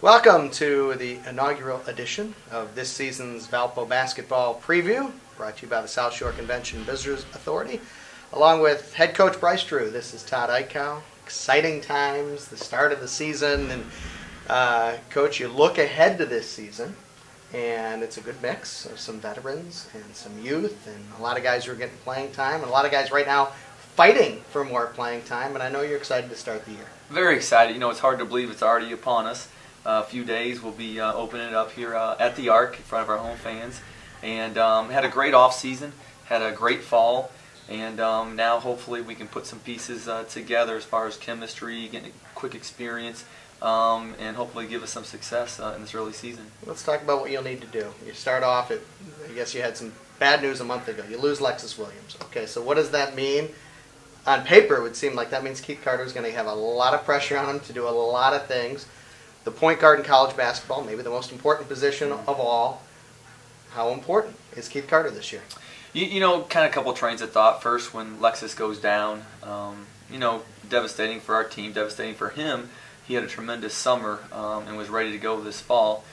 Welcome to the inaugural edition of this season's Valpo basketball preview, brought to you by the South Shore Convention Visitors Authority, along with head coach Bryce Drew. This is Todd Eichow. Exciting times, the start of the season, and Coach, you look ahead to this season, and it's a good mix of some veterans and some youth, and a lot of guys who are getting playing time, and a lot of guys right now fighting for more playing time, and I know you're excited to start the year. Very excited. You know, it's hard to believe it's already upon us. A few days we'll be opening it up here at the Arc in front of our home fans, and had a great off season, had a great fall, and now hopefully we can put some pieces together as far as chemistry, getting a quick experience, and hopefully give us some success in this early season. Let's talk about what you'll need to do. You start off at, I guess you had some bad news a month ago. You lose Lexus Williams. Okay, so what does that mean? On paper, it would seem like that means Keith Carter is going to have a lot of pressure on him to do a lot of things. The point guard in college basketball, maybe the most important position of all. How important is Keith Carter this year? You know, kind of a couple trains of thought. First, when Lexus goes down, you know, devastating for our team, devastating for him. He had a tremendous summer and was ready to go this fall.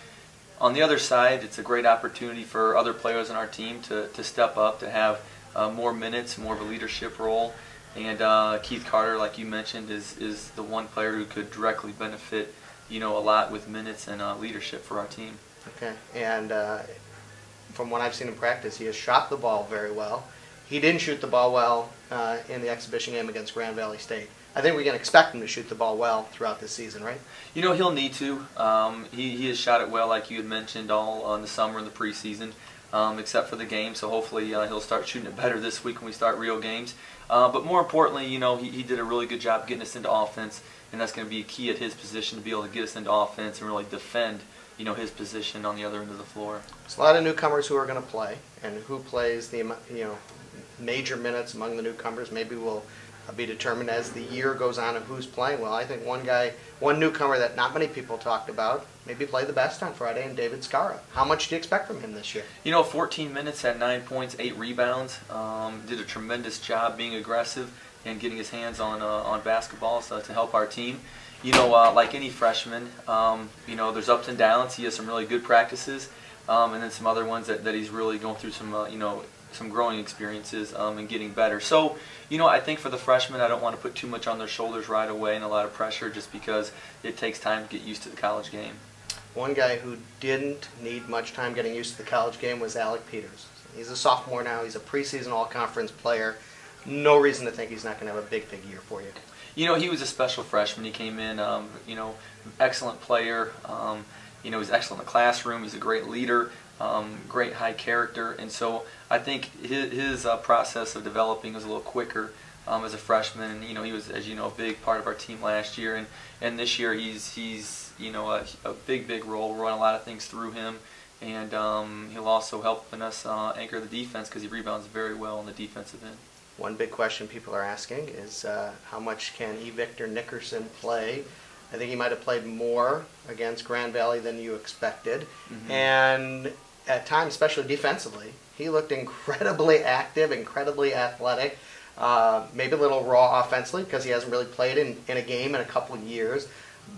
On the other side, it's a great opportunity for other players on our team to step up, to have more minutes, more of a leadership role. And Keith Carter, like you mentioned, is the one player who could directly benefit, you know, a lot with minutes and leadership for our team. Okay, and from what I've seen in practice, he has shot the ball very well. He didn't shoot the ball well in the exhibition game against Grand Valley State. I think we can expect him to shoot the ball well throughout this season, right? You know, he'll need to. He has shot it well, like you had mentioned, all in the summer and the preseason, except for the game. So hopefully he'll start shooting it better this week when we start real games. But more importantly, you know, he did a really good job getting us into offense, and that's going to be a key at his position to be able to get us into offense and really defend, you know, his position on the other end of the floor. There's a lot of newcomers who are going to play, and who plays the major minutes among the newcomers maybe will be determined as the year goes on of who's playing well. I think one newcomer that not many people talked about, maybe played the best on Friday, and David Scara. How much do you expect from him this year? You know, 14 minutes, had 9 points, 8 rebounds, did a tremendous job being aggressive and getting his hands on basketball to help our team. You know, like any freshman, you know, there's ups and downs. He has some really good practices, and then some other ones that he's really going through some, you know, some growing experiences and getting better. So, you know, I think for the freshmen, I don't want to put too much on their shoulders right away and a lot of pressure, just because it takes time to get used to the college game. One guy who didn't need much time getting used to the college game was Alec Peters. He's a sophomore now. He's a preseason all-conference player. No reason to think he's not going to have a big year for you. You know, he was a special freshman. He came in, you know, excellent player. You know, he's excellent in the classroom. He's a great leader, great high character. And so I think his process of developing was a little quicker as a freshman. And, you know, he was, as you know, a big part of our team last year. And this year he's you know, a big role. We're running a lot of things through him. And he'll also help us anchor the defense, because he rebounds very well on the defensive end. One big question people are asking is how much can Victor Nickerson play? I think he might have played more against Grand Valley than you expected. And at times, especially defensively, he looked incredibly active, incredibly athletic, maybe a little raw offensively because he hasn't really played in a game in a couple of years.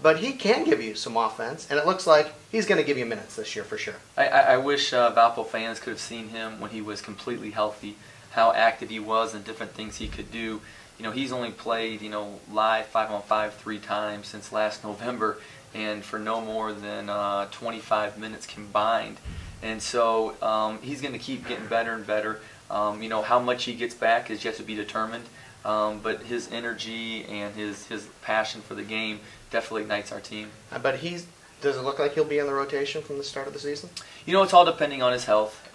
But he can give you some offense, and it looks like he's going to give you minutes this year for sure. I wish Valpo fans could have seen him when he was completely healthy, how active he was and different things he could do. You know, he's only played, you know, live 5-on-5 3 times since last November, and for no more than 25 minutes combined. And so he's going to keep getting better and better. You know, how much he gets back is yet to be determined, but his energy and his passion for the game definitely ignites our team. But does it look like he'll be in the rotation from the start of the season? You know, it's all depending on his health.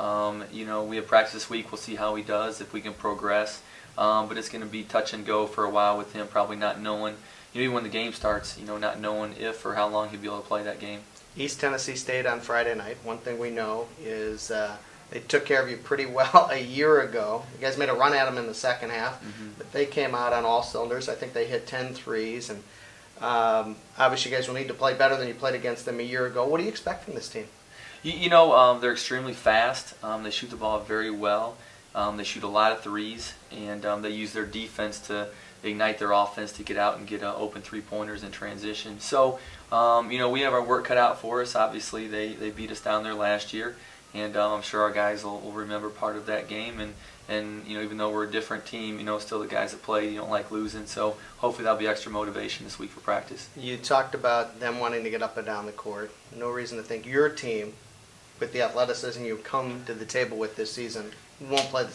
You know, we have practice this week. We'll see how he does, if we can progress. But it's going to be touch and go for a while with him, probably not knowing, you know, even when the game starts, you know, not knowing if or how long he'll be able to play that game. East Tennessee State on Friday night. One thing we know is they took care of you pretty well a year ago. You guys made a run at them in the second half, but they came out on all cylinders. I think they hit 10 threes, and obviously you guys will need to play better than you played against them a year ago. What do you expect from this team? You know, they're extremely fast. They shoot the ball very well. They shoot a lot of threes, and they use their defense to ignite their offense to get out and get open three-pointers in transition. So, we have our work cut out for us. Obviously, they beat us down there last year, and I'm sure our guys will remember part of that game. And even though we're a different team, still the guys that play, you don't like losing. So hopefully that'll be extra motivation this week for practice. You talked about them wanting to get up and down the court. No reason to think your team, with the athleticism you've come to the table with this season, won't play the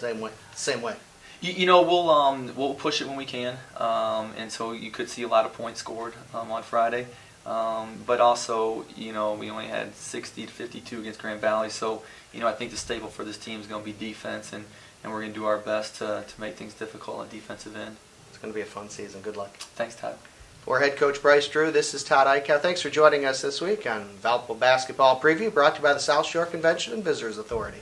same way. We'll push it when we can, and so you could see a lot of points scored on Friday. But also, we only had 60 to 52 against Grand Valley, so I think the staple for this team is going to be defense, and we're going to do our best to make things difficult on the defensive end. It's going to be a fun season. Good luck. Thanks, Todd. For head coach Bryce Drew, this is Todd Eichow. Thanks for joining us this week on Valpo Basketball Preview, brought to you by the South Shore Convention and Visitors Authority.